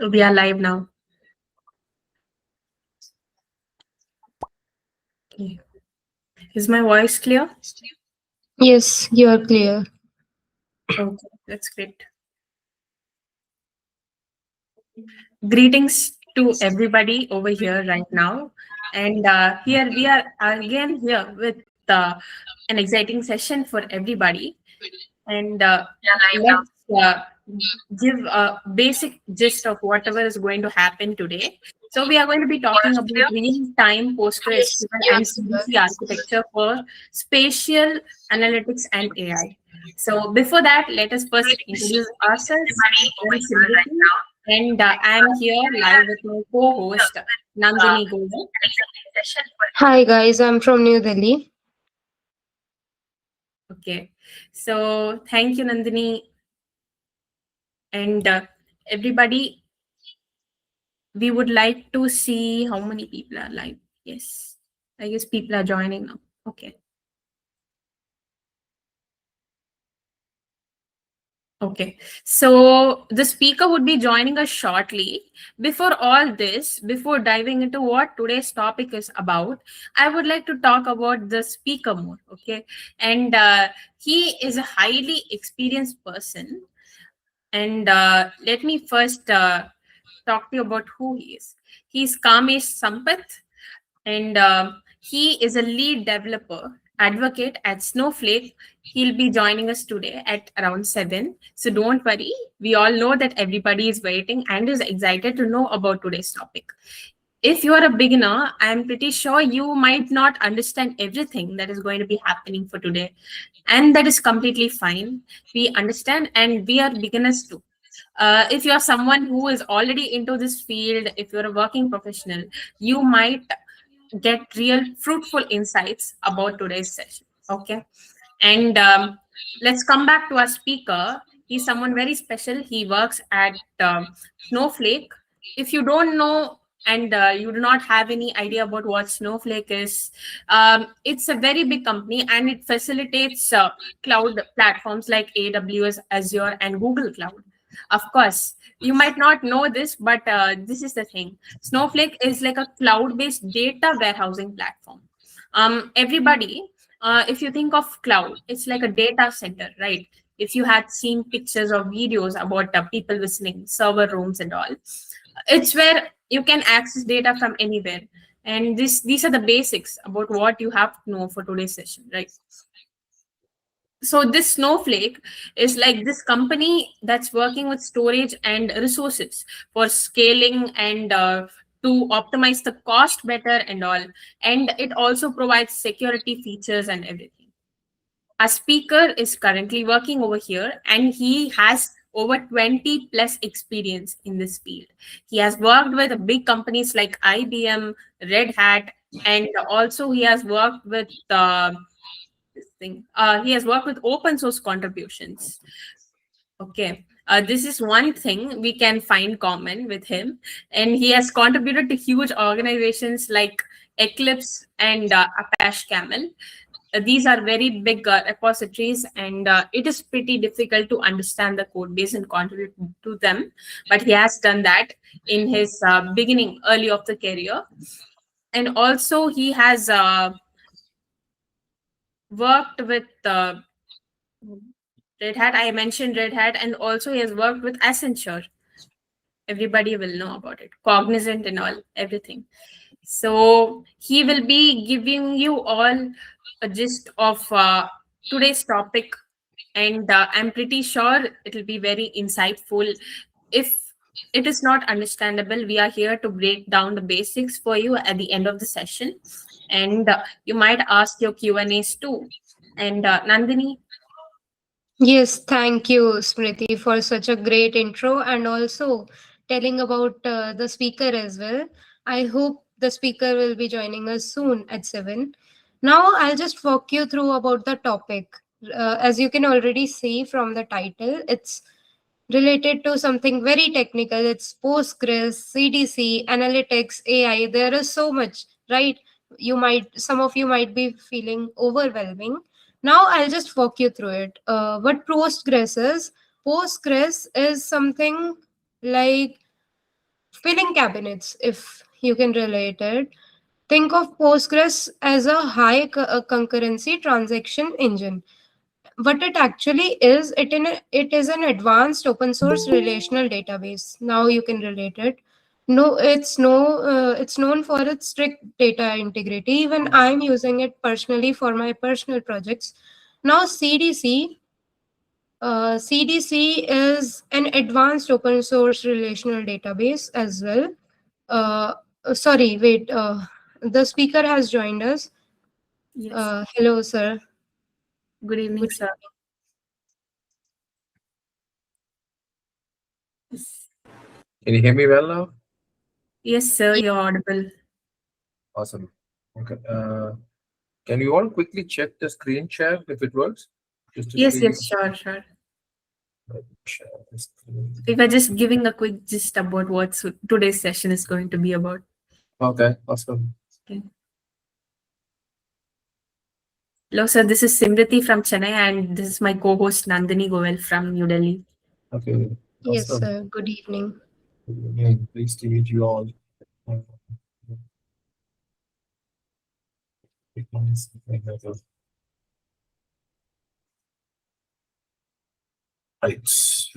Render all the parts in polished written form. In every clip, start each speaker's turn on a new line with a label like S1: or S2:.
S1: We are live now. Okay. Is my voice clear?
S2: Yes, you are clear.
S1: Okay, that's great. Greetings to everybody over here right now. And here we are again here with an exciting session for everybody. And let's give a basic gist of whatever is going to happen today. So we are going to be talking about real-time
S2: Yes,
S1: PostgreSQL
S2: you are
S1: and
S2: clear.
S1: CDC architecture for spatial analytics and AI. So before that, let us first introduce ourselves very simply. And I'm here live with my co-host Nandini Govind.
S2: Hi guys, I'm from New Delhi.
S1: Okay, so thank you, Nandini, and everybody. We would like to see how many people are live. Yes, I guess people are joining now. Okay. Okay, so the speaker would be joining us shortly. Before all this, before diving into what today's topic is about, I would like to talk about the speaker more. Okay, and he is a highly experienced person. And let me first talk to you about who he is. He's Kamesh Sampath, and he is a lead developer advocate at Snowflake. He'll be joining us today at around 7. So don't worry. We all know that everybody is waiting and is excited to know about today's topic. If you are a beginner, I'm pretty sure you might not understand everything that is going to be happening for today. And that is completely fine. We understand and we are beginners too. If you're someone who is already into this field, if you're a working professional, you might get real fruitful insights about today's session. Okay. And let's come back to our speaker. He's someone very special. He works at Snowflake. If you don't know and you do not have any idea about what Snowflake is, it's a very big company and it facilitates cloud platforms like AWS, Azure, and Google Cloud. Of course, you might not know this, but this is the thing. Snowflake is like a cloud-based data warehousing platform. Everybody, if you think of cloud, it's like a data center, right? If you had seen pictures or videos about people visiting server rooms and all, it's where you can access data from anywhere. And these are the basics about what you have to know for today's session, right? So this Snowflake is like this company that's working with storage and resources for scaling and to optimize the cost better and all. And it also provides security features and everything. A speaker is currently working over here and he has over 20 plus experience in this field. He has worked with big companies like IBM, Red Hat, and also he has worked with this thing. He has worked with open source contributions. Okay. This is one thing we can find common with him. And he has contributed to huge organizations like Eclipse and Apache Camel. These are very big repositories, and it is pretty difficult to understand the code base and contribute to them. But he has done that in his beginning, early of the career. And also, he has worked with Red Hat. I mentioned Red Hat, and also he has worked with Accenture. Everybody will know about it, Cognizant and all, everything. So he will be giving you all a gist of today's topic, and I'm pretty sure it will be very insightful. If it is not understandable, we are here to break down the basics for you at the end of the session, and you might ask your Q&As too. And Nandini,
S2: Yes, thank you, Smriti, for such a great intro and also telling about the speaker as well. I hope the speaker will be joining us soon at 7. Now, I'll just walk you through about the topic. As you can already see from the title, it's related to something very technical. It's Postgres, CDC, analytics, AI. There is so much, right? Some of you might be feeling overwhelming. Now I'll just walk you through it. What Postgres is something like filling cabinets, if you can relate it. Think of Postgres as a high concurrency transaction engine. What it actually is, it is an advanced open source relational database. Now you can relate it. It's known for its strict data integrity. Even I'm using it personally for my personal projects. Now CDC is an advanced open source relational database as well. uh, Sorry, wait, the speaker has joined us.
S1: Yes.
S2: Hello, sir.
S1: Good evening,
S2: Good
S1: sir.
S2: evening.
S1: Yes,
S3: Can you hear me well now?
S1: yes, sir, you're audible.
S3: Awesome. Okay. Can you all quickly check the screen share if it works? Just to
S1: Yes,
S3: see.
S1: yes, sure, sure.
S3: Share the screen.
S1: We were just giving a quick gist about what today's session is going to be about.
S3: Okay. Awesome.
S1: Okay. Hello, sir. This is Simriti from Chennai, and this is my co-host Nandini Goel from New Delhi.
S3: Okay.
S2: Yes,
S3: Awesome.
S2: sir. Good evening.
S3: Good evening. Pleased to meet you all. Right.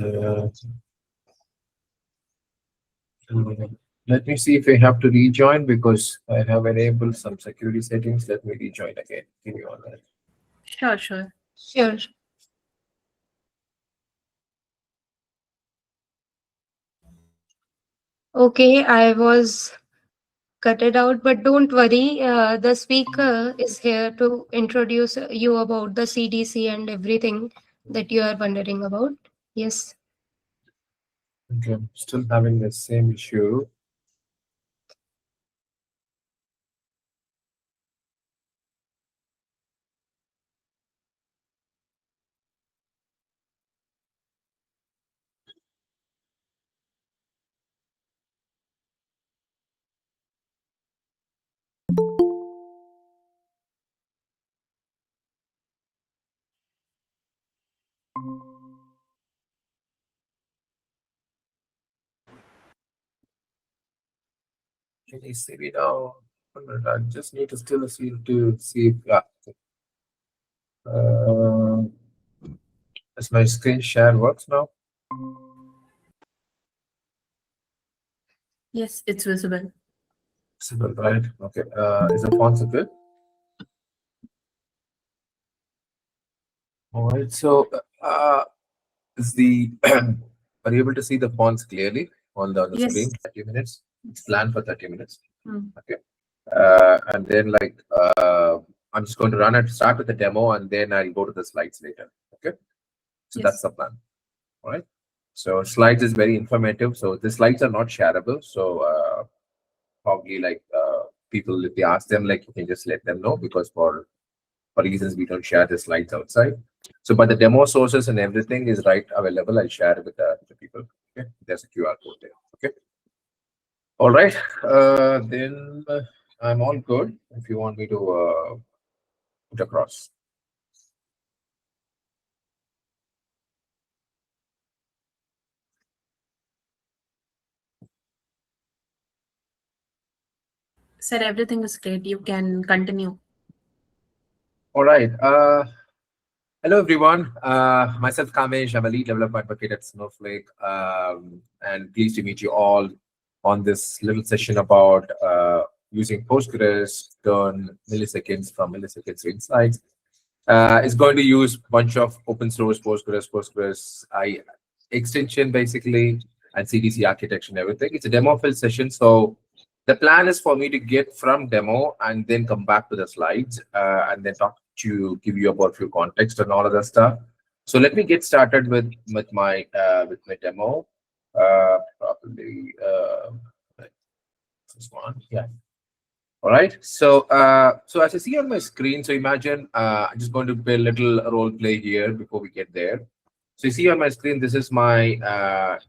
S3: Uh, Let me see if I have to rejoin because I have enabled some security settings. Let me rejoin again. Give me one minute.
S1: Sure, sure.
S2: Sure. Okay, I was cut it out, but don't worry. The speaker is here to introduce you about the CDC and everything that you are wondering about. Yes.
S3: Okay. I'm still having the same issue. Can you see me now? One minute, I just need to still see if uh, as my screen share works now.
S1: Yes, it's visible.
S3: Visible, right? Okay. Is the font good? All right. So, is the are you able to see the fonts clearly on the
S1: Yes.
S3: screen? 30 minutes. It's planned for 30 minutes.
S1: Hmm.
S3: Okay. And then I'm just going to start with the demo, and then I'll go to the slides later. Okay. So
S1: Yes.
S3: that's the plan. All right. So slides is very informative. So the slides are not shareable. So probably people, if they ask them, like you can just let them know because for reasons we don't share the slides outside. So but the demo sources and everything is right available. I'll share it with the people. Okay. There's a QR code there. Okay. All right. Then I'm all good. If you want me to put across.
S1: Sir, everything is great. You can continue.
S3: All right. Hello, everyone. Myself, Kamesh. I'm a lead developer advocate at Snowflake. And pleased to meet you all on this little session about using Postgres, turn milliseconds from milliseconds to insights. It's going to use a bunch of open source Postgres extension, basically, and CDC architecture and everything. It's a demo fill session. So the plan is for me to get from demo and then come back to the slides and then talk to give you about few context and all of that stuff. So let me get started with my demo. Probably this one. Yeah. All right. So so as you see on my screen, so imagine I'm just going to play a little role play here before we get there. So you see on my screen, this is my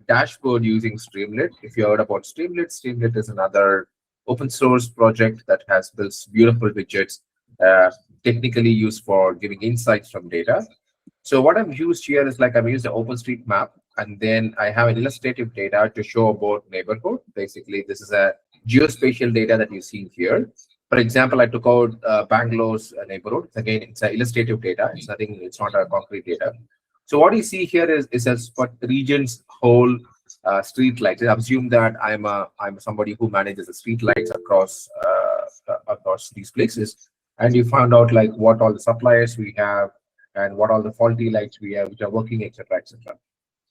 S3: dashboard using Streamlit. If you heard about Streamlit, Streamlit is another open source project that has built beautiful widgets, uh, technically used for giving insights from data. So what I've used here is like I've used the OpenStreetMap, and then I have an illustrative data to show about neighborhood. Basically, this is a geospatial data that you see here. For example, I took out Bangalore's neighborhood. Again, it's an illustrative data. It's nothing. It's not a concrete data. So what you see here is a what region's whole street lights. I assume that I'm somebody who manages the street lights across these places, and you found out like what all the suppliers we have and what all the faulty lights we have which are working, etc., etc.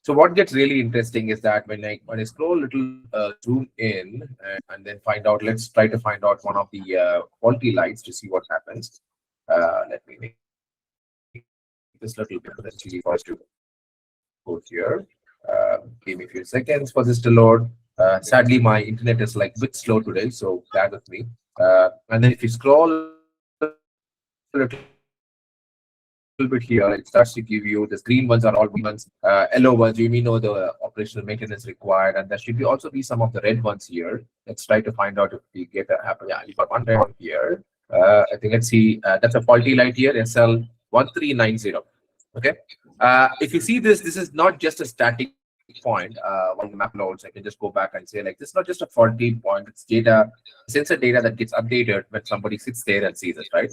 S3: So what gets really interesting is that when I scroll a little, zoom in and then find out. Let's try to find out one of the faulty lights to see what happens. Let me make this little bit easy for us to go here. Give me a few seconds for this to load. Sadly, my internet is like a bit slow today, so bear with me. And then if you scroll a little bit here, it starts to give you this green ones are all green ones, yellow ones. You may know the operational maintenance required, and there should be also be some of the red ones here. Let's try to find out if we get a happen. Yeah, we got one red one here. I think let's see. That's a faulty light here, SL1390. Okay. If you see this, this is not just a static point. While the map loads, I can just go back and say like this is not just a faulty point. It's data, sensor data that gets updated when somebody sits there and sees it, right?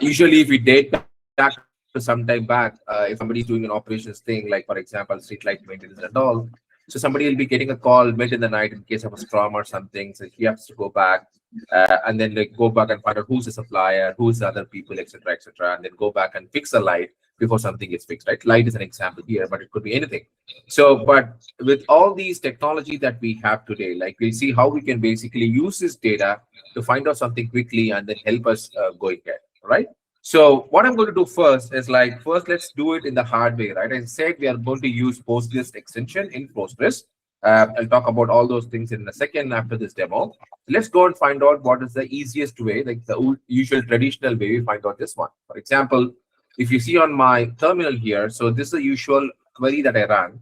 S3: Usually, if we date back to some time back, if somebody is doing an operations thing, like for example, street light maintenance and all, so somebody will be getting a call mid in the night in case of a storm or something. So he has to go back and then like go back and find out who's the supplier, who's the other people, etc., etc., and then go back and fix a light before something gets fixed. Right? Light is an example here, but it could be anything. So, but with all these technology that we have today, like we'll see how we can basically use this data to find out something quickly and then help us going ahead. Right? So what I'm going to do first is like, first, let's do it in the hard way, right? I said we are going to use Postgres extension in Postgres. I'll talk about all those things in a second after this demo. Let's go and find out what is the easiest way, like the usual traditional way we find out this one. For example, if you see on my terminal here, so this is the usual query that I ran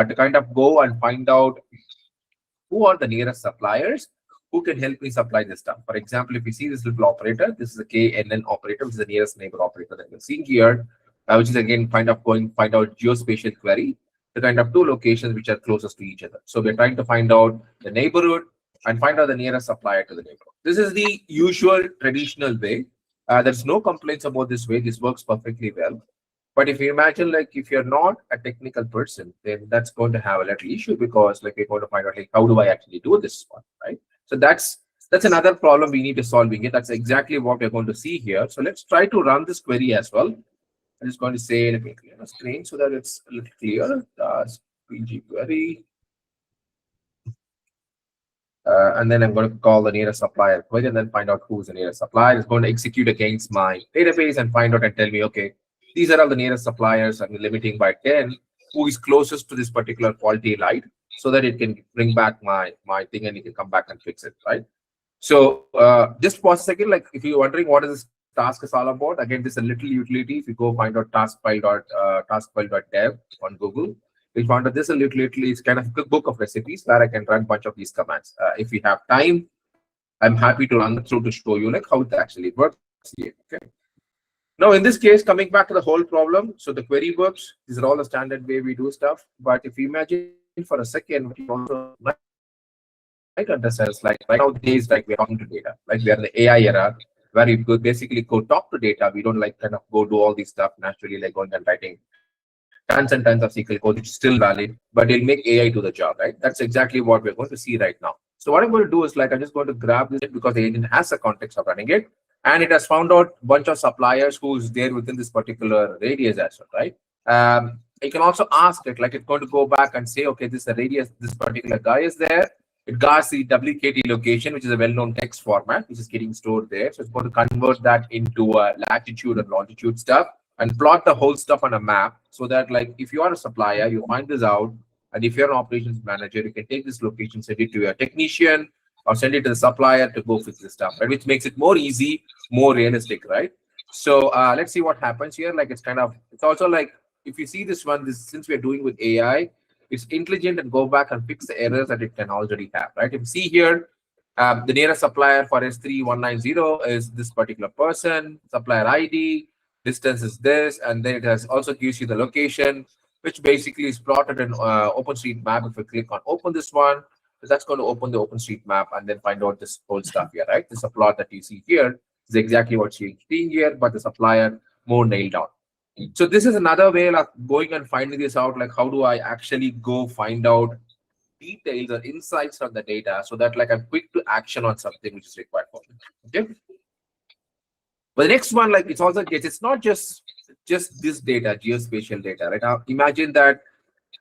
S3: to kind of go and find out who are the nearest suppliers who can help me supply this stuff. For example, if you see this little operator, this is a KNN operator, which is the nearest neighbor operator that you're seeing here, which is again find out geospatial query, the kind of two locations which are closest to each other. So we're trying to find out the neighborhood and find out the nearest supplier to the neighborhood. This is the usual traditional way. There's no complaints about this way. This works perfectly well. But if you imagine, like, if you're not a technical person, then that's going to have a little issue because, like, we're going to find out, like, how do I actually do this one, right? So that's another problem we need to solving it. That's exactly what we're going to see here. So let's try to run this query as well. I'm just going to say, let me clear the screen so that it's a little clear. PG query. And then I'm going to call the nearest supplier query and then find out who's the nearest supplier. It's going to execute against my database and find out and tell me, okay, these are all the nearest suppliers. I'm limiting by 10 who is closest to this particular faulty light so that it can bring back my thing and it can come back and fix it, right? So just pause a second. Like if you're wondering what is this task is all about, again, this is a little utility. If you go find out taskfile.dev on Google, we found that this is literally is kind of a book of recipes where I can run a bunch of these commands. If you have time, I'm happy to run through to show you like how it actually works here. Okay. Now, in this case, coming back to the whole problem, so the query works. These are all the standard way we do stuff. But if you imagine for a second, what you also might understand is like right nowadays, like we're talking to data, like we are in the AI era, where you could basically go talk to data. We don't like kind of go do all these stuff naturally, like going and writing tons and tons of SQL code, which is still valid, but it'll make AI do the job, right? That's exactly what we're going to see right now. So what I'm going to do is like, I'm just going to grab this because the agent has a context of running it. And it has found out a bunch of suppliers who's there within this particular radius as well, right? You can also ask it, like it's going to go back and say, okay, this is a radius, this particular guy is there. It got the WKT location, which is a well-known text format, which is getting stored there. So it's going to convert that into latitude and longitude stuff and plot the whole stuff on a map so that, like, if you are a supplier, you find this out. And if you're an operations manager, you can take this location, send it to your technician, or send it to the supplier to go fix this stuff, right? Which makes it more easy, more realistic, right? So let's see what happens here. Like it's also like, if you see this one, since we're doing with AI, it's intelligent and go back and fix the errors that it can already have, right? If you see here, the nearest supplier for S3190 is this particular person, supplier ID, distance is this, and then it has also gives you the location, which basically is plotted in OpenStreetMap. If you click on open this one, so that's going to open the OpenStreetMap and then find out this whole stuff here, right? This plot that you see here is exactly what you're seeing here, but the supplier more nailed down. So this is another way of going and finding this out, like how do I actually go find out details or insights from the data so that like I'm quick to action on something which is required for me. Okay. But the next one, like it's not just this data, geospatial data, right? Now imagine that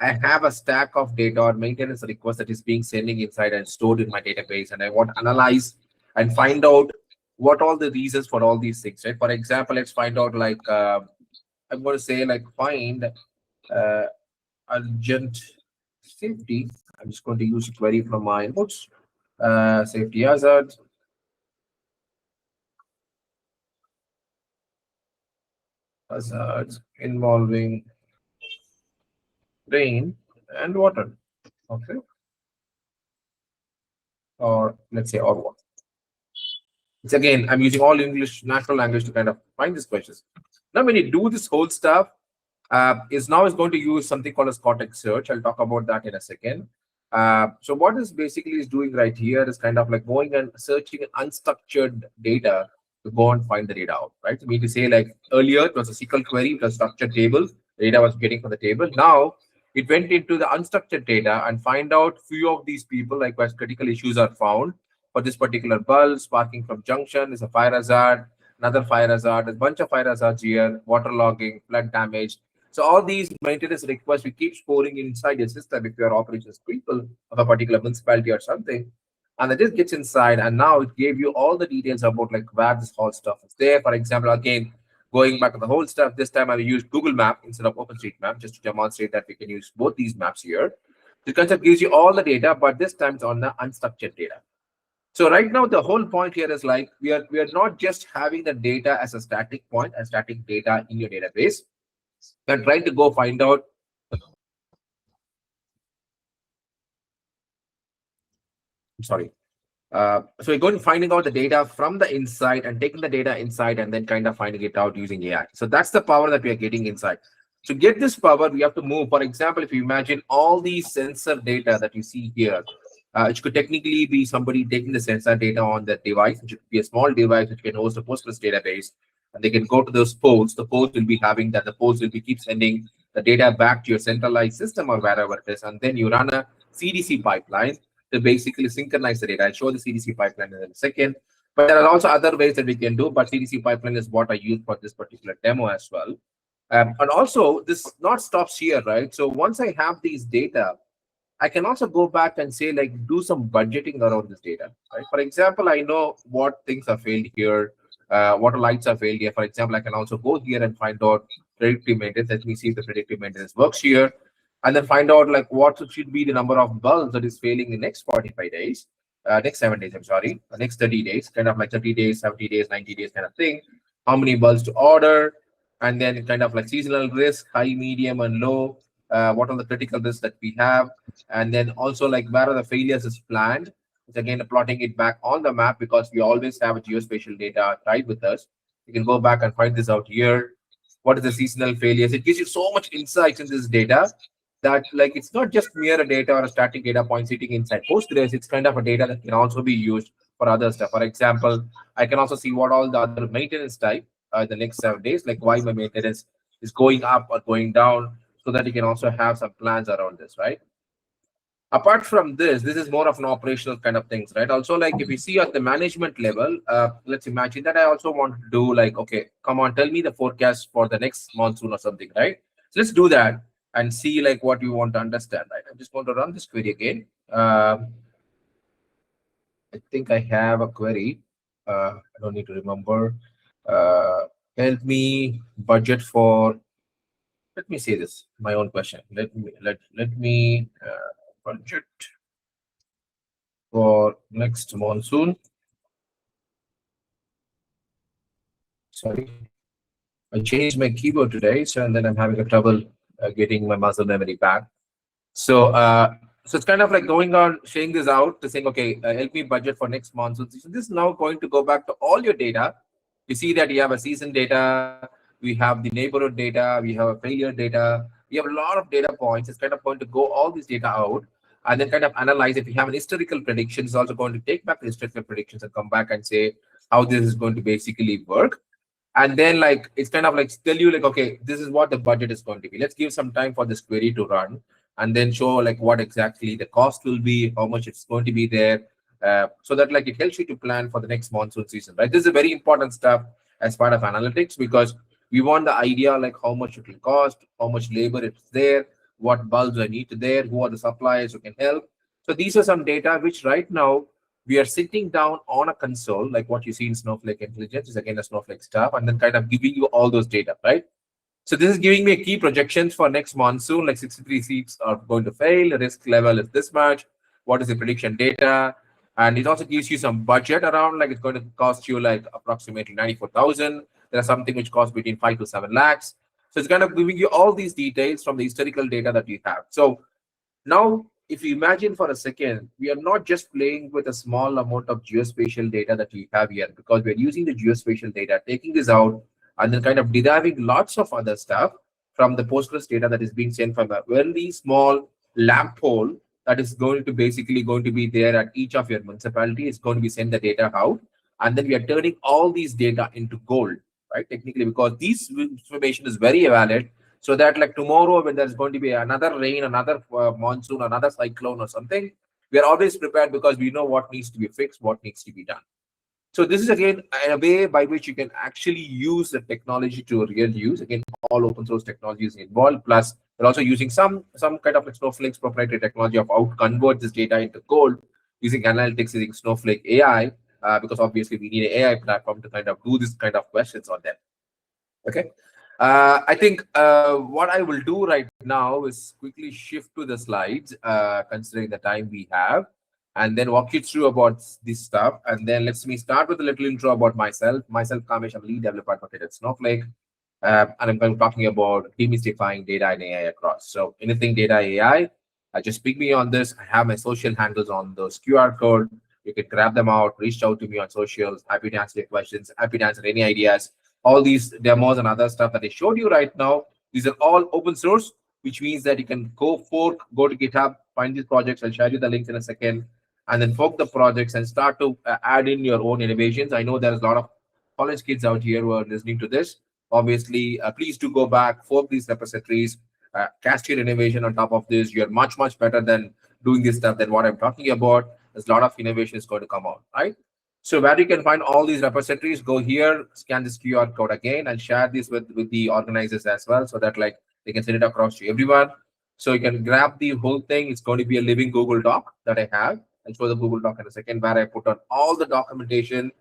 S3: I have a stack of data or maintenance request that is being sending inside and stored in my database, and I want to analyze and find out what all the reasons for all these things, right? For example, let's find out like I'm going to say like find uh, urgent safety. I'm just going to use a query from my inputs. Safety hazards involving rain and water. Okay. Or let's say or what. It's again, I'm using all English natural language to kind of find these questions. Now, when you do this whole stuff, is going to use something called as context search. I'll talk about that in a second. So what this basically is doing right here is kind of like going and searching unstructured data to go and find the data out, right? So we need to say like earlier it was a SQL query, it was a structured table, data was getting from the table. Now it went into the unstructured data and find out few of these people, like where critical issues are found for this particular bulb, sparking from junction is a fire hazard, another fire hazard, a bunch of fire hazards here, water logging, flood damage. So all these maintenance requests we keep storing inside your system if you're operations people of a particular municipality or something. And it just gets inside, and now it gave you all the details about like where this whole stuff is there. For example, again, going back to the whole stuff, this time I used Google Map instead of OpenStreetMap just to demonstrate that we can use both these maps here. The concept gives you all the data, but this time it's on the unstructured data. So right now, the whole point here is like we are not just having the data as a static point, a static data in your database. We're trying to go find out. I'm sorry. So we're going to finding out the data from the inside and taking the data inside and then kind of finding it out using AI. So that's the power that we are getting inside. To get this power, we have to move. For example, if you imagine all these sensor data that you see here, it could technically be somebody taking the sensor data on that device, which could be a small device which can host a Postgres database, and they can go to those pods. The pods will be having that. The pods will be keep sending the data back to your centralized system or wherever it is, and then you run a CDC pipeline to basically synchronize the data. I'll show the CDC pipeline in a second. But there are also other ways that we can do, but CDC pipeline is what I use for this particular demo as well. And also, this not stops here, right? So once I have these data, I can also go back and say, like, do some budgeting around this data, right? For example, I know what things are failed here, what lights are failed here. For example, I can also go here and find out predictive maintenance. Let me see if the predictive maintenance works here. And then find out like what should be the number of bulbs that is failing in the next 45 days, next 7 days, I'm sorry, the next 30 days, kind of like 30 days, 70 days, 90 days kind of thing. How many bulbs to order, and then kind of like seasonal risk, high, medium, and low. What are the critical risks that we have? And then also like where are the failures is planned. It's again plotting it back on the map because we always have a geospatial data tied with us. You can go back and find this out here. What is the seasonal failures? It gives you so much insights in this data that like it's not just mere data or a static data point sitting inside Postgres. It's kind of a data that can also be used for other stuff. For example, I can also see what all the other maintenance type the next 7 days, like why my maintenance is going up or going down, so that you can also have some plans around this, right? Apart from this is more of an operational kind of things, right? Also, like if you see at the management level, let's imagine that I also want to do like, okay, come on, tell me the forecast for the next monsoon or something, right? So let's do that and see like what you want to understand, right? I'm just going to run this query again. I think I have a query. I don't need to remember. Help me budget for, let me say this, my own question. Let me budget for next monsoon. Sorry, I changed my keyboard today, so and then I'm having a trouble getting my muscle memory back. So so it's kind of like going on, sharing this out to saying, okay, help me budget for next monsoon. So this is now going to go back to all your data. You see that you have a season data, we have the neighborhood data, we have a failure data, we have a lot of data points. It's kind of going to go all this data out and then kind of analyze. If we have an historical prediction, it's also going to take back the historical predictions and come back and say how this is going to basically work. And then like it's kind of like tell you like, okay, this is what the budget is going to be. Let's give some time for this query to run and then show like what exactly the cost will be, how much it's going to be there, so that like it helps you to plan for the next monsoon season, right? This is a very important stuff as part of analytics, because we want the idea like how much it will cost, how much labor it's there, what bulbs are needed there, who are the suppliers who can help. So these are some data which right now we are sitting down on a console, like what you see in Snowflake Intelligence is again a Snowflake stuff, and then kind of giving you all those data, right? So this is giving me a key projections for next monsoon, like 63 seats are going to fail, the risk level is this much, what is the prediction data, and it also gives you some budget around, like it's going to cost you like approximately 94,000. There's something which costs between 5 to 7 lakhs. So it's kind of giving you all these details from the historical data that you have. So now, if you imagine for a second, we are not just playing with a small amount of geospatial data that we have here, because we're using the geospatial data, taking this out, and then kind of deriving lots of other stuff from the Postgres data that is being sent from a very small lamp pole that is going to basically going to be there at each of your municipality. It's going to be send the data out, and then we are turning all these data into gold, right? Technically, because this information is very valid, so that like tomorrow when there's going to be another rain, another monsoon, another cyclone or something, we are always prepared because we know what needs to be fixed, what needs to be done. So this is again a way by which you can actually use the technology to real use. Again, all open source technologies involved, plus we're also using some kind of like Snowflake's proprietary technology of how to convert this data into gold using analytics, using Snowflake AI, because obviously we need an AI platform to kind of do this kind of questions on them. Okay. I think what I will do right now is quickly shift to the slides, considering the time we have, and then walk you through about this stuff. And then let's me start with a little intro about myself. Myself, Kamesh, I'm lead developer advocate at Snowflake, and I'm going to be talking about demystifying data and AI across. So anything data AI, just pick me on this. I have my social handles on those QR code. You can grab them out, reach out to me on socials. Happy to answer your questions. Happy to answer any ideas. All these demos and other stuff that I showed you right now, these are all open source, which means that you can go to GitHub, find these projects. I'll share you the links in a second, and then fork the projects and start to add in your own innovations. I know there's a lot of college kids out here who are listening to this. Obviously, please do go back, fork these repositories, cast your innovation on top of this. You're much, much better than doing this stuff than what I'm talking about. There's a lot of innovation is going to come out, right? So where you can find all these repositories, go here, scan this QR code again, and share this with the organizers as well, so that like they can send it across to everyone. So you can grab the whole thing. It's going to be a living Google Doc that I have. I'll show the Google Doc in a second, where I put on all the documentation,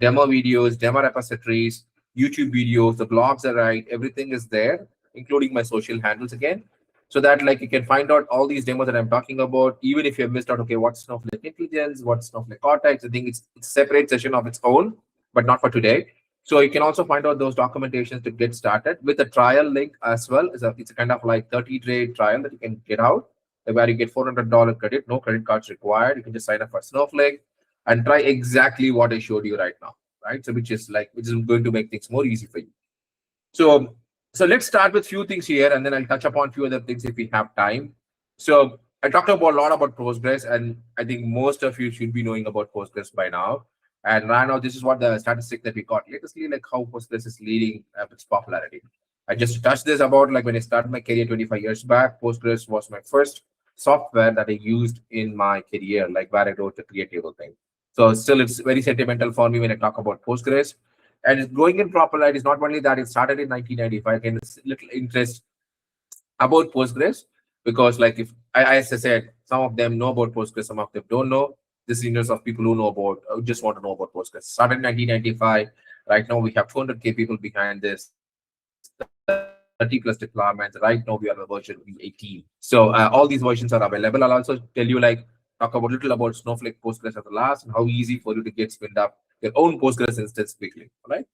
S3: demo videos, demo repositories, YouTube videos, the blogs I write, everything is there, including my social handles again. So that like you can find out all these demos that I'm talking about, even if you have missed out, okay, what's Snowflake Intelligence, what's Snowflake Cortex. I think it's a separate session of its own, but not for today. So you can also find out those documentations to get started with a trial link as well. It's a kind of like 30-day trial that you can get out, where you get $400 credit, no credit cards required. You can just sign up for Snowflake and try exactly what I showed you right now, right? So which is going to make things more easy for you. So let's start with few things here, and then I'll touch upon few other things if we have time. So I talked about a lot about Postgres, and I think most of you should be knowing about Postgres by now. And right now, this is what the statistic that we got lately, like how Postgres is leading its popularity. I just touched this about like when I started my career 25 years back, Postgres was my first software that I used in my career, like where I wrote the create table thing. So still, it's very sentimental for me when I talk about Postgres. And it's growing in popularity is not only that it started in 1995, and it's little interest about Postgres, because like if as I said, some of them know about Postgres, some of them don't know. This is interest of people who know about, just want to know about Postgres. Started in 1995. Right now we have 200K people behind this, 30 plus deployments. Right now we are on the version V18. So all these versions are available. I'll also tell you like talk about little about Snowflake Postgres at the last, and how easy for you to get spin up your own Postgres instance quickly. All right.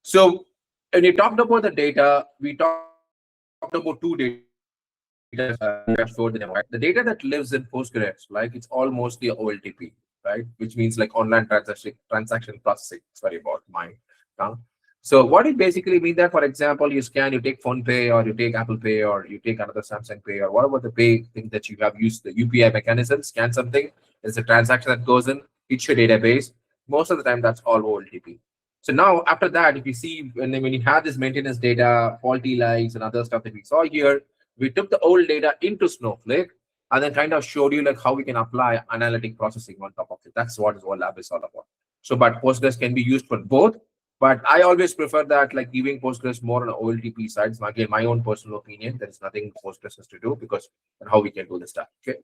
S3: So when we talked about the data, we talked about two data sets. We have showed the demo, right? The data that lives in Postgres, like it's all mostly OLTP, right? Which means like online transaction processing. Sorry about my tongue. So what it basically means that, for example, you scan, you take phone pay, or you take Apple Pay, or you take another Samsung Pay, or whatever the pay thing that you have used the UPI mechanism, scan something, there's a transaction that goes in, hits your database. Most of the time, that's all OLTP. So now after that, if you see when you have this maintenance data, faulty lights and other stuff that we saw here, we took the old data into Snowflake and then kind of showed you like how we can apply analytic processing on top of it. That's what is WAL-lab is all about. So, but Postgres can be used for both, but I always prefer that, like giving Postgres more on the OLTP side. So again, my own personal opinion. There is nothing Postgres has to do because and how we can do this stuff. Okay.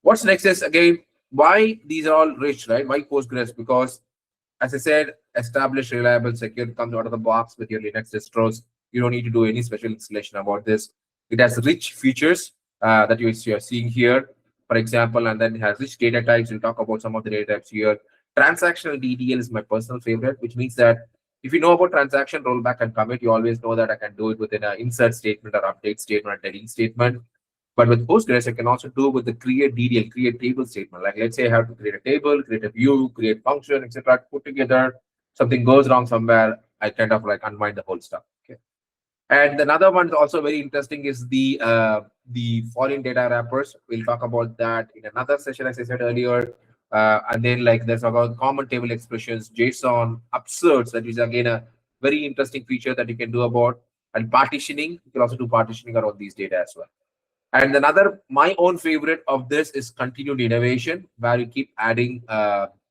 S3: What's next is again why these are all rich, right? Why Postgres? Because as I said, established, reliable, secure comes out of the box with your Linux distros. You don't need to do any special installation about this. It has rich features that you are seeing here, for example, and then it has rich data types. We'll talk about some of the data types here. Transactional DDL is my personal favorite, which means that if you know about transaction rollback and commit, you always know that I can do it within an insert statement or update statement or delete statement. But with Postgres, I can also do with the create DDL, create table statement. Like let's say I have to create a table, create a view, create function, etc. Put together, something goes wrong somewhere, I kind of like unwind the whole stuff. Okay. And another one is also very interesting is the foreign data wrappers. We'll talk about that in another session, as I said earlier. And then like there's about common table expressions, JSON, absurds, that is again a very interesting feature that you can do about. And partitioning, you can also do partitioning around these data as well. And another, my own favorite of this is continued innovation, where you keep adding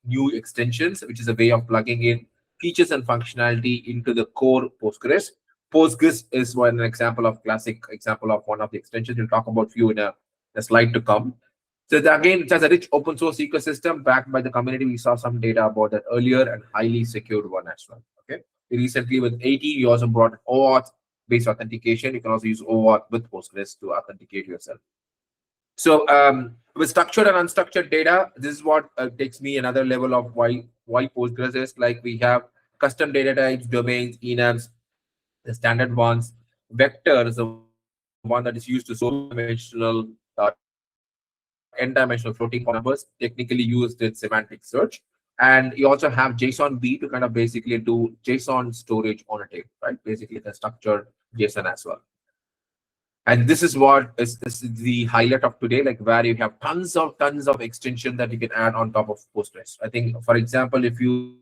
S3: new extensions, which is a way of plugging in features and functionality into the core Postgres. Postgres is one example of classic example of one of the extensions. We'll talk about few in a slide to come. So again, it has a rich open source ecosystem backed by the community. We saw some data about that earlier and highly secured one as well. Okay. Recently with 80, we also brought OAuth based authentication. You can also use OAuth with Postgres to authenticate yourself. So with structured and unstructured data, this is what takes me another level of why Postgres is. Like we have custom data types, domains, enums, the standard ones. Vector is the one that is used to store two-dimensional, n-dimensional floating point numbers, technically used in semantic search. And you also have JSON-B to kind of basically do JSON storage on a table, right? Basically the structured JSON as well. And this is what is the highlight of today, like where you have tons of extension that you can add on top of Postgres. I think, for example, if you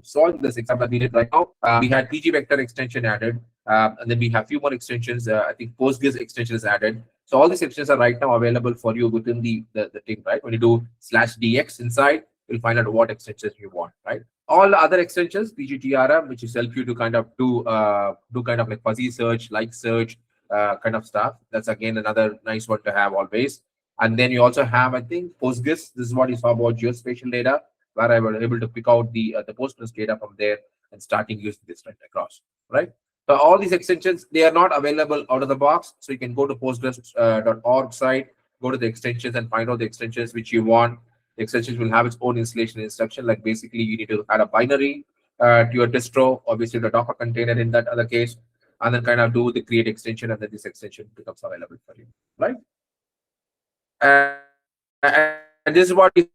S3: saw in this example that we did right now, we had PG vector extension added, and then we have few more extensions. I think Postgres extension is added. So all these extensions are right now available for you within the thing, right? When you do /dx inside, you'll find out what extensions you want, right? All the other extensions, PGTRM, which is help you to kind of do kind of like fuzzy search, like search, kind of stuff. That's again another nice one to have always. And then you also have, I think, Postgres. This is what you saw about geospatial data, where I was able to pick out the Postgres data from there and starting using this right across, right? So all these extensions, they are not available out of the box. So you can go to postgres.org site, go to the extensions and find out the extensions which you want. The extensions will have its own installation instruction. Like basically, you need to add a binary to your distro, obviously the Docker container in that other case, and then kind of do the create extension, and then this extension becomes available for you, right? And this is what we see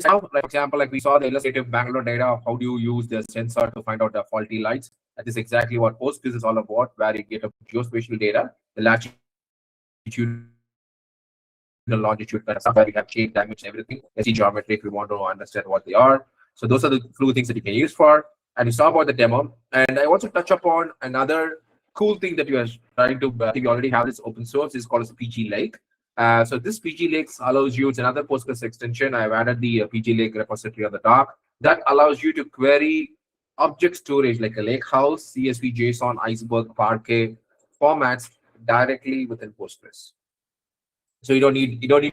S3: now. Like for example, like we saw the illustrative Bangalore data of how do you use the sensor to find out the faulty lights. That is exactly what Postgres is all about, where you get a geospatial data, the latitude and longitude kind of stuff, where we have shape, dimension, everything. See geometry if we want to understand what they are. So those are the few things that you can use for. And you saw about the demo. And I want to touch upon another cool thing that you are trying to, I think you already have this open source, is called as PG Lake. So this PG Lakes allows you, it's another Postgres extension. I've added the PG Lake repository on the dock. That allows you to query object storage like a lake house, CSV, JSON, iceberg, Parquet formats directly within Postgres. So you don't need to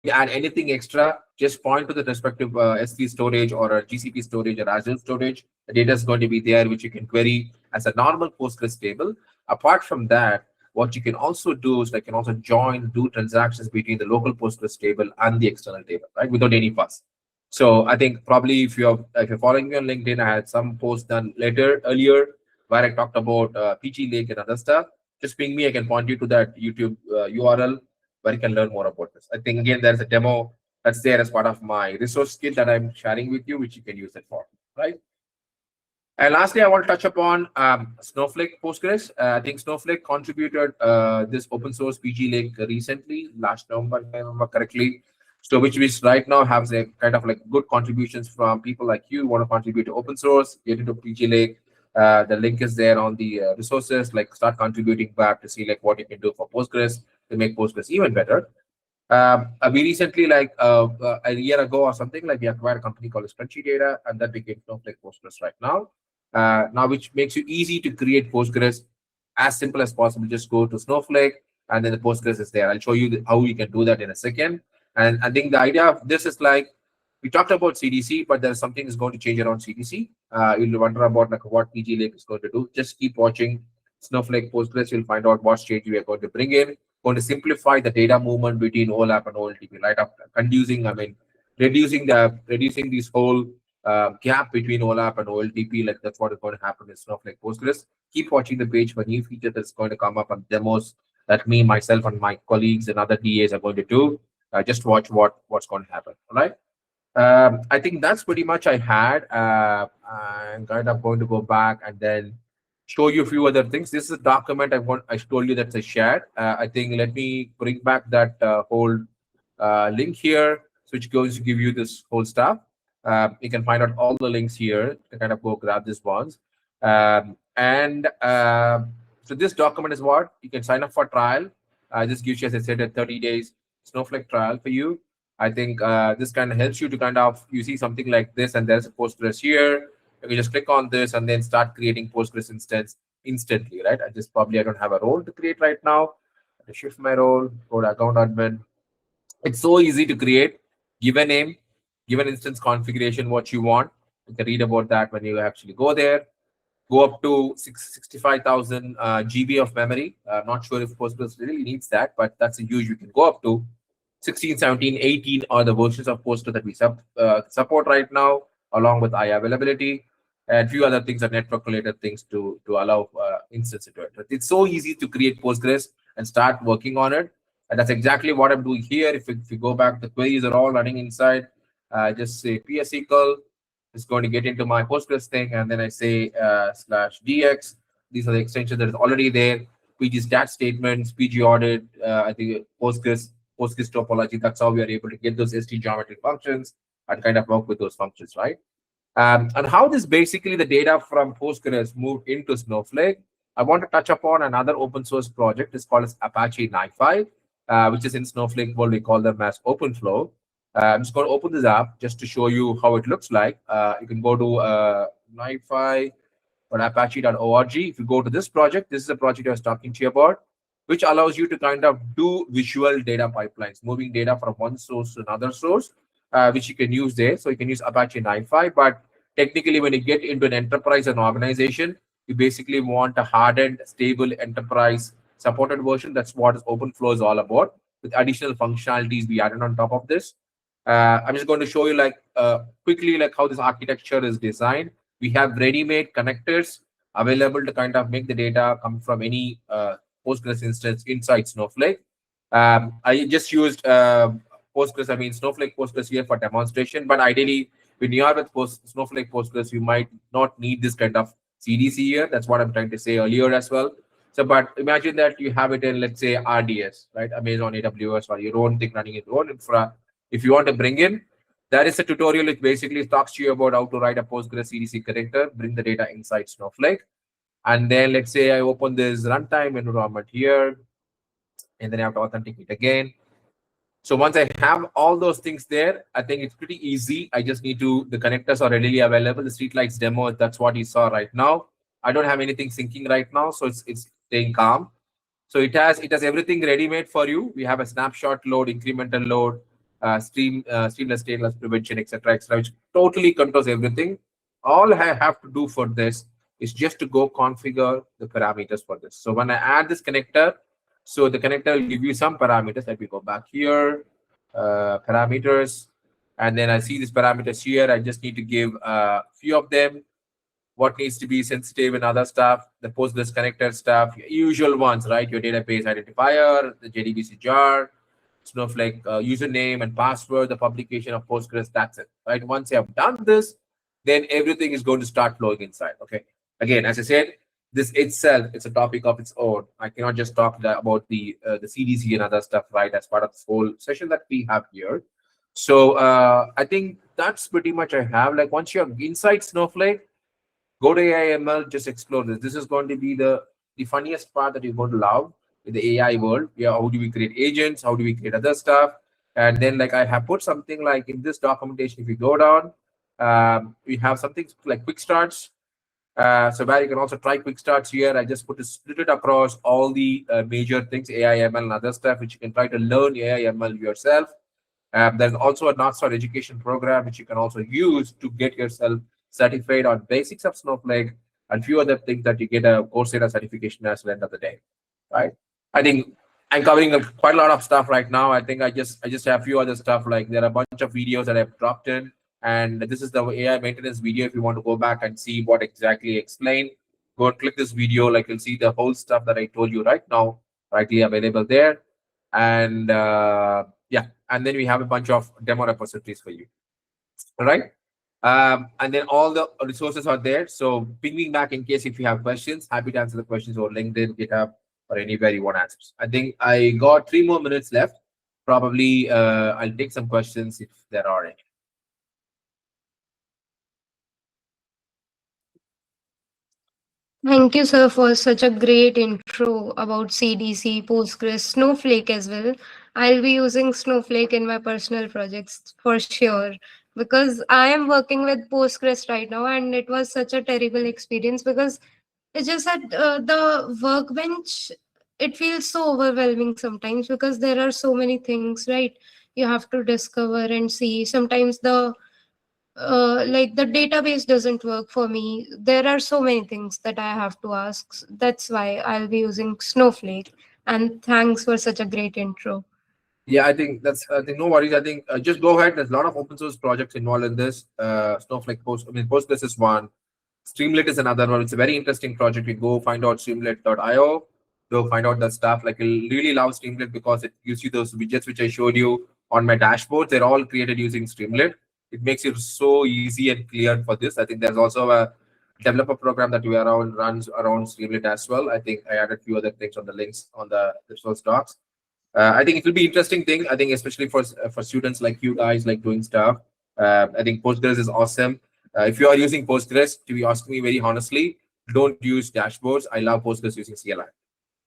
S3: add anything extra. Just point to the respective S3 storage or a GCP storage or Azure storage. The data is going to be there, which you can query as a normal Postgres table. Apart from that, what you can also do is like can also join, do transactions between the local Postgres table and the external table, right? Without any fuss. So I think probably if you're following me on LinkedIn, I had some posts done earlier where I talked about PG Lake and other stuff. Just ping me, I can point you to that YouTube URL where you can learn more about this. I think again there's a demo that's there as part of my resource skill that I'm sharing with you, which you can use it for, right? And lastly, I want to touch upon Snowflake Postgres. I think Snowflake contributed this open source PG Lake recently, last November, if I remember correctly. So which right now has a kind of like good contributions from people like you who want to contribute to open source, get into PG Lake. The link is there on the resources, like start contributing back to see like what you can do for Postgres to make Postgres even better. We recently, like a year ago or something, like we acquired a company called Spreadsheet Data, and that became Snowflake Postgres right now. Now, which makes you easy to create Postgres as simple as possible. Just go to Snowflake, and then the Postgres is there. I'll show you how you can do that in a second. And I think the idea of this is like we talked about CDC, but there's something is going to change around CDC. You'll wonder about like what PG Lake is going to do. Just keep watching Snowflake Postgres. You'll find out what change we are going to bring in. Going to simplify the data movement between OLAP and OLTP, right? Up conducing, I mean, reducing this whole gap between OLAP and OLTP. Like that's what is going to happen in Snowflake Postgres. Keep watching the page for new feature that's going to come up and demos that me, myself, and my colleagues and other DAs are going to do. Just watch what's going to happen. All right. I think that's pretty much I had. I'm kind of going to go back and then show you a few other things. This is a document I told you that I shared. I think let me bring back that whole link here, which goes to give you this whole stuff. You can find out all the links here to kind of go grab these ones. And so this document is what you can sign up for trial. This gives you, as I said, a 30 days Snowflake trial for you. I think this kind of helps you to kind of, you see something like this, and there's a Postgres here. You can just click on this and then start creating Postgres instance instantly, right? I don't have a role to create right now. I shift my role, go to account admin. It's so easy to create. Give a name, give an instance configuration, what you want. You can read about that when you actually go there. Go up to 65,000 GB of memory. Not sure if Postgres really needs that, but that's a huge. You can go up to 16, 17, 18 are the versions of Postgres that we support right now, along with I availability and few other things are network related things to allow instance into it. But it's so easy to create Postgres and start working on it. And that's exactly what I'm doing here. If you go back, the queries are all running inside. Just say PSQL is going to get into my Postgres thing, and then I say /dx. These are the extensions that is already there. PG stat statements, PG audit, I think Postgres topology. That's how we are able to get those ST geometry functions and kind of work with those functions, right? And how this basically the data from Postgres moved into Snowflake. I want to touch upon another open source project. It's called as Apache unify, which is in Snowflake world. We call them as OpenFlow. I'm just going to open this up just to show you how it looks like. You can go to unify or apache.org. If you go to this project, this is a project I was talking to you about, which allows you to kind of do visual data pipelines, moving data from one source to another source, which you can use there. So you can use Apache unify, but technically when you get into an enterprise and organization, you basically want a hardened, stable enterprise supported version. That's what OpenFlow is all about, with additional functionalities we added on top of this. I'm just going to show you like quickly like how this architecture is designed. We have ready-made connectors available to kind of make the data come from any Postgres instance inside Snowflake. I just used Postgres, I mean Snowflake Postgres here for demonstration, but ideally when you are with Snowflake Postgres, you might not need this kind of CDC here. That's what I'm trying to say earlier as well. So, but imagine that you have it in, let's say, RDS, right? Amazon AWS or your own thing running in your own infra. If you want to bring in, there is a tutorial which basically talks to you about how to write a Postgres CDC connector, bring the data inside Snowflake. And then let's say I open this runtime environment here, and then I have to authenticate again. So once I have all those things there, I think it's pretty easy. I just need to, the connectors are readily available. The streetlights demo, that's what you saw right now. I don't have anything syncing right now, so it's staying calm. So it has everything ready-made for you. We have a snapshot load, incremental load, streamless, stainless prevention, etc., etc., which totally controls everything. All I have to do for this is just to go configure the parameters for this. So when I add this connector, so the connector will give you some parameters. Let me go back here, parameters, and then I see these parameters here. I just need to give a few of them. What needs to be sensitive and other stuff, the Postgres connector stuff, usual ones, right? Your database identifier, the JDBC jar, Snowflake username and password, the publication of Postgres, that's it, right? Once you have done this, then everything is going to start flowing inside. Okay. Again, as I said, this itself, it's a topic of its own. I cannot just talk about the CDC and other stuff, right, as part of this whole session that we have here. So I think that's pretty much I have. Like once you're inside Snowflake, go to AI/ML, just explore this. This is going to be the funniest part that you're going to love in the AI world. Yeah, how do we create agents? How do we create other stuff? And then like I have put something like in this documentation, if you go down, we have something like quick starts. So where you can also try quick starts here. I just put it split it across all the major things, AI/ML and other stuff, which you can try to learn AI/ML yourself. There's also a North-Star education program which you can also use to get yourself certified on basics of Snowflake and few other things that you get a Coursera certification as the end of the day, right? I think I'm covering quite a lot of stuff right now. I think I just have a few other stuff, like there are a bunch of videos that I've dropped in, and this is the AI maintenance video. If you want to go back and see what exactly explained, go and click this video. Like you'll see the whole stuff that I told you right now, rightly available there. And yeah, and then we have a bunch of demo repositories for you. All right. And then all the resources are there. So ping me back in case if you have questions. Happy to answer the questions over LinkedIn, GitHub, or anywhere you want answers. I think I got 3 more minutes left. Probably I'll take some questions if there are any.
S2: Thank you, sir, for such a great intro about CDC, Postgres, Snowflake as well. I'll be using Snowflake in my personal projects for sure because I am working with Postgres right now, and it was such a terrible experience because it's just that the workbench, it feels so overwhelming sometimes because there are so many things, right? You have to discover and see. Sometimes like the database doesn't work for me. There are so many things that I have to ask. That's why I'll be using Snowflake. And thanks for such a great intro.
S3: Yeah, I think no worries. I think just go ahead. There's a lot of open source projects involved in this. Snowflake Postgres is one. Streamlit is another one. It's a very interesting project. You go find out streamlit.io. Go find out the stuff. Like you'll really love Streamlit because it gives you those widgets which I showed you on my dashboard. They're all created using Streamlit. It makes it so easy and clear for this. I think there's also a developer program that we around runs around Streamlit as well. I think I added a few other things on the links on the resource docs. I think it will be interesting thing. I think especially for students like you guys like doing stuff. I think Postgres is awesome. If you are using Postgres, to be asking me very honestly, don't use dashboards. I love Postgres using CLI.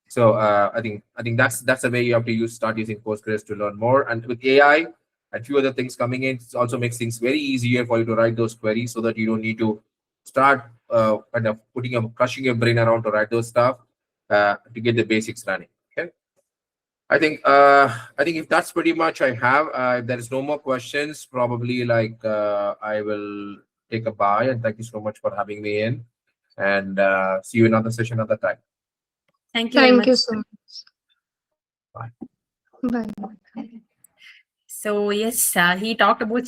S3: So I think that's the way you have to start using Postgres to learn more. And with AI and few other things coming in, it also makes things very easier for you to write those queries so that you don't need to start kind of crushing your brain around to write those stuff to get the basics running. Okay. I think if that's pretty much I have. If there is no more questions, probably like I will take a bye and thank you so much for having me in, and see you in another session at that time.
S1: Thank you very
S2: Thank
S1: much.
S2: you so much.
S3: Bye.
S2: Bye.
S1: So yes, he talked about